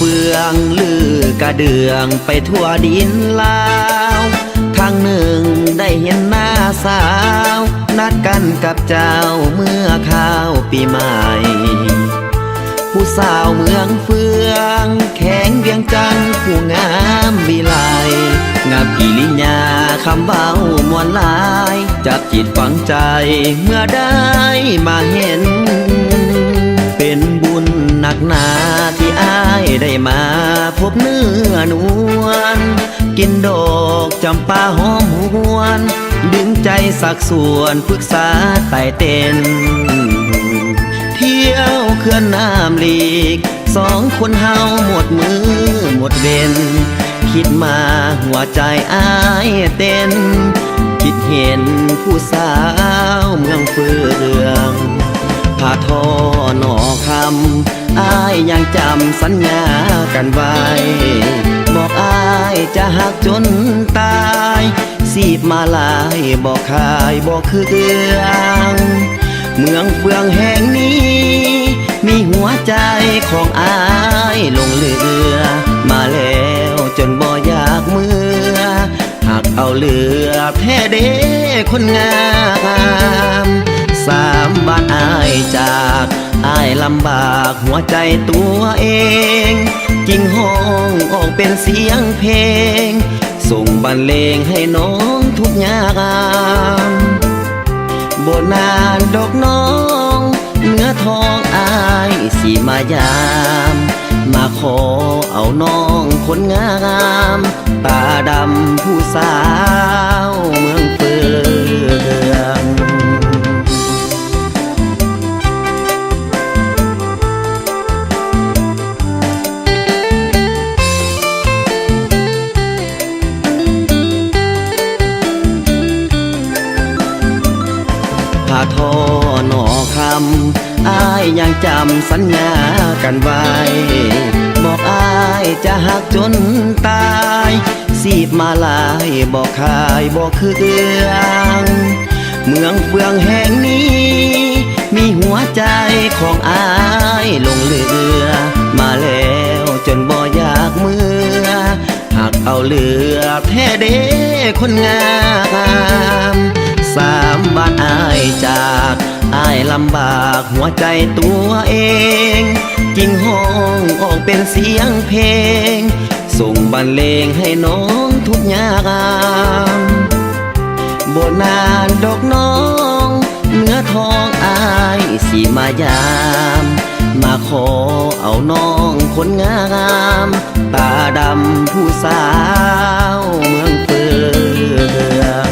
ฟืองลือกระเดืองไปทั่วดินลาวทางหนึ่งได้เห็นหน้าสาวนัดกันกับเจ้าเมื่อข้าวปีใหม่ผู้สาวเมืองเฟืองแข็งเวียงจันทร์ผู้งามวิไลงามกิริยาคำเบามวลลายจับจิตฝังใจเมื่อได้มาเห็นเป็นบุญหนักหนาที่อ้ายได้มาพบเนื้อนวลกินดอกจำปาหอมหวนดึงใจสักส่วนปรึกษาไต่เต้นเที่ยวเขื่อนน้ำลีกสองคนเฮาหมดมือหมดเวนคิดมาหัวใจอ้ายเต้นคิดเห็นผู้สาวเมืองเฟืองผ้าทอหนอคำอ้ายยังจำสัญญากันไว้บอกอ้ายจะหักจนตายสีบมาลายบอกขายบอกคือเกืองเมืองเฟืองแห่งนี้มีหัวใจของอ้ายลงเรือมาแล้วจนบ่อยากเมื่อหากเอาเรือแท้เด้คนงามสามบ้านอ้ายจากอ้ายลำบากหัวใจตัวเองจึงห้องออกเป็นเสียงเพลงส่งบรรเลงให้น้องทุกยามบ่นานดอกน้องเนื้อทองอ้ายสิมายามมาขอเอาน้องคนงามตาดำผู้สาวเมืองเฟืองผ้าทอหนอคำอ้ายยังจำสัญญากันไว้บอกอ้ายจะหักจนตายสีบมาลายบอกขายบอกคือเกืองเมืองเฟืองแห่งนี้มีหัวใจของอ้ายลงเรือมาแล้วจนบ่อยากเมื่อหากเอาเรือแท้เด้คนงามสามบ้านอ้ายจากอ้ายลำบากหัวใจตัวเองจึงห้องออกเป็นเสียงเพลงส่งบรรเลงให้น้องทุกยามบ่นานดอกน้องเนื้อทองอ้ายสิมายามมาขอเอาน้องคนงามตาดำผู้สาวเมืองเฟือง